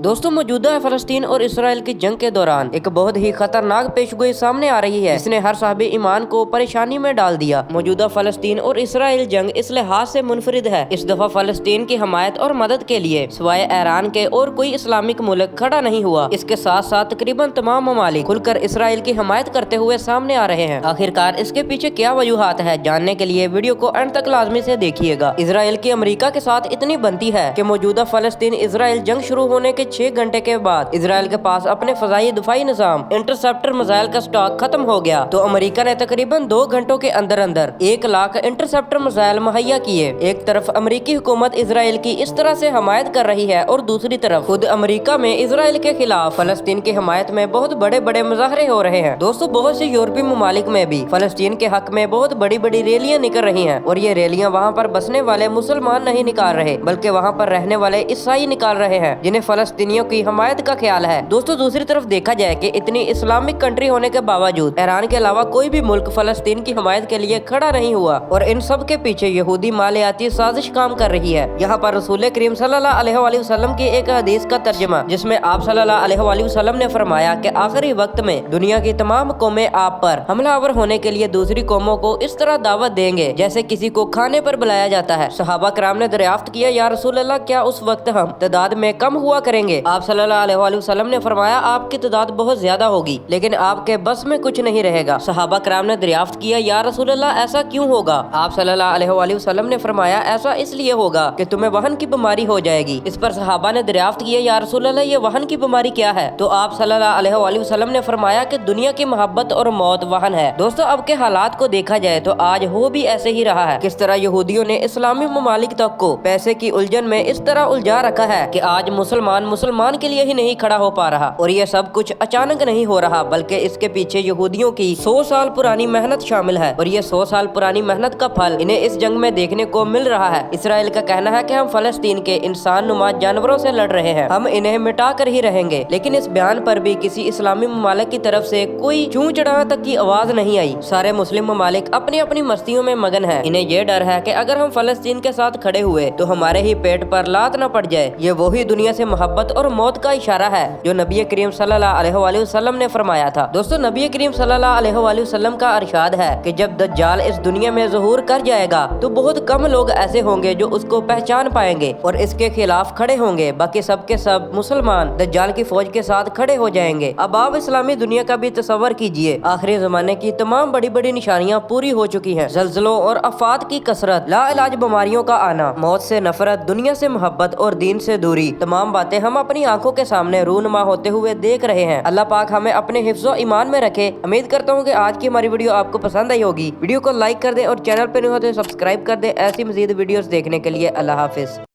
दोस्तों मौजूदा फलस्तीन और इसराइल की जंग के दौरान एक बहुत ही खतरनाक पेशगोई सामने आ रही है, जिसने हर साहबी ईमान को परेशानी में डाल दिया। मौजूदा फलस्तीन और इसराइल जंग इस लिहाज से मुनफरिद है, इस दफा फलस्तीन की हमायत और मदद के लिए सिवाय ईरान के और कोई इस्लामिक मुल्क खड़ा नहीं हुआ। इसके साथ साथ तकरीबन तमाम ममालिक खुलकर इसराइल की हमायत करते हुए सामने आ रहे हैं। आखिरकार इसके पीछे क्या वजूहात है, जानने के लिए वीडियो को अंत तक लाजमी से देखिएगा। इसराइल की अमेरिका के साथ इतनी बनती है कि मौजूदा फलस्तीन इसराइल जंग शुरू होने के 6 घंटे के बाद इसराइल के पास अपने फजाई दिफाई निजाम इंटरसेप्टर मिसाइल का स्टॉक खत्म हो गया, तो अमेरिका ने तकरीबन 2 घंटों के अंदर अंदर 1 लाख इंटरसेप्टर मिसाइल मुहैया किए। एक तरफ अमेरिकी हुकूमत इसराइल की इस तरह से हमायत कर रही है और दूसरी तरफ खुद अमेरिका में इसराइल के खिलाफ फलस्तीन की हमायत में बहुत बड़े बड़े मुजाहरे हो रहे हैं। दोस्तों बहुत से यूरोपीय ममालिक में भी फलस्तीन के हक में बहुत बड़ी बड़ी रैलियां निकल रही हैं, और ये रैलियां वहाँ पर बसने वाले मुसलमान नहीं निकाल रहे, बल्कि वहाँ पर रहने वाले ईसाई निकाल रहे हैं, जिन्हें फलस्तीनियों की हमायत का ख्याल है। दोस्तों दूसरी तरफ देखा जाए कि इतनी इस्लामिक कंट्री होने के बावजूद ईरान के अलावा कोई भी मुल्क फलस्तीन की हमायत के लिए खड़ा नहीं हुआ, और इन सब के पीछे यहूदी मालियाती साजिश काम कर रही है। यहाँ पर रसूल करीम सल्लल्लाहु अलैहि वसल्लम की एक हदीस का तर्जुमा, जिसमें आप सल्लल्लाहु अलैहि वसल्लम ने फरमाया कि आखिरी वक्त में दुनिया की तमाम कौमें आप पर हमलावर होने के लिए दूसरी कौमों को इस तरह दावत देंगे जैसे किसी को खाने पर बुलाया जाता है। सहाबा कराम ने दरियाफ्त किया, या रसूल अल्लाह क्या उस वक्त हम तादाद में कम हुआ करेंगे? आप सल्लल्लाहु अलैहि वसल्लम ने फरमाया, आपकी तादाद बहुत ज्यादा होगी, लेकिन आपके बस में कुछ नहीं रहेगा। सहाबा कराम ने दरियाफ्त किया, या रसूल अल्लाह ऐसा क्यों होगा? आप सल्लल्लाहु अलैहि वसल्लम ने फरमाया, ऐसा इसलिए होगा कि तुम्हें वहन की बीमारी हो जाएगी। इस पर सहाबा ने दरियाफ्त किया, या रसूल अल्लाह ये वहन की बीमारी क्या है? तो आप सल्लल्लाहु अलैहि वसल्लम ने फरमाया कि दुनिया की मोहब्बत और मौत वहन है। दोस्तों अब के हालात को देखा जाए तो आज हो भी ऐसे ही रहा है। किस तरह यहूदियों ने इस्लामी ममालिक तक को पैसे की उलझन में इस तरह उलझा रखा है कि आज मुसलमान के लिए ही नहीं खड़ा हो पा रहा, और ये सब कुछ अचानक नहीं हो रहा, बल्कि इसके पीछे यहूदियों की 100 साल पुरानी मेहनत शामिल है, और ये 100 साल पुरानी मेहनत का फल इन्हें इस जंग में देखने को मिल रहा है। इसराइल का कहना है कि हम फलस्तीन के इंसान नुमा जानवरों से लड़ रहे हैं, हम इन्हें मिटा कर ही रहेंगे, लेकिन इस बयान पर भी किसी इस्लामी ममालिक की तरफ से कोई चूं चढ़ा तक की आवाज नहीं आई। सारे मुस्लिम ममालिक अपनी अपनी मस्तियों में मगन है। इन्हें ये डर है कि अगर हम फलस्तीन के साथ खड़े हुए तो हमारे ही पेट पर लात न पड़ जाए। ये वही दुनिया से मोहब्बत और मौत का इशारा है जो नबी करीम सल्लल्लाहु अलैहि वसल्लम ने फरमाया था। दोस्तों नबी करीम सल्लल्लाहु अलैहि वसल्लम का इरशाद है कि जब दज्जाल इस दुनिया में ज़ुहूर कर जाएगा तो बहुत कम लोग ऐसे होंगे जो उसको पहचान पाएंगे और इसके खिलाफ खड़े होंगे। बाकी सब के सब मुसलमान दज्जाल की फौज के साथ खड़े हो जाएंगे। अब आप इस्लामी दुनिया का भी तस्वर कीजिए, आखिरी जमाने की तमाम बड़ी बड़ी निशानियाँ पूरी हो चुकी हैं। ज़ल्ज़लों और आफात की कसरत, लाइलाज बीमारियों का आना, मौत से नफरत, दुनिया से मोहब्बत और दीन से दूरी, तमाम बातें हम अपनी आंखों के सामने रूनुमा होते हुए देख रहे हैं। अल्लाह पाक हमें अपने हिफ्ज़ो ईमान में रखे। उम्मीद करता हूँ कि आज की हमारी वीडियो आपको पसंद आई होगी। वीडियो को लाइक कर दें और चैनल पर नहीं हो तो सब्सक्राइब कर दें ऐसी मजीद वीडियोस देखने के लिए। अल्लाह हाफिज।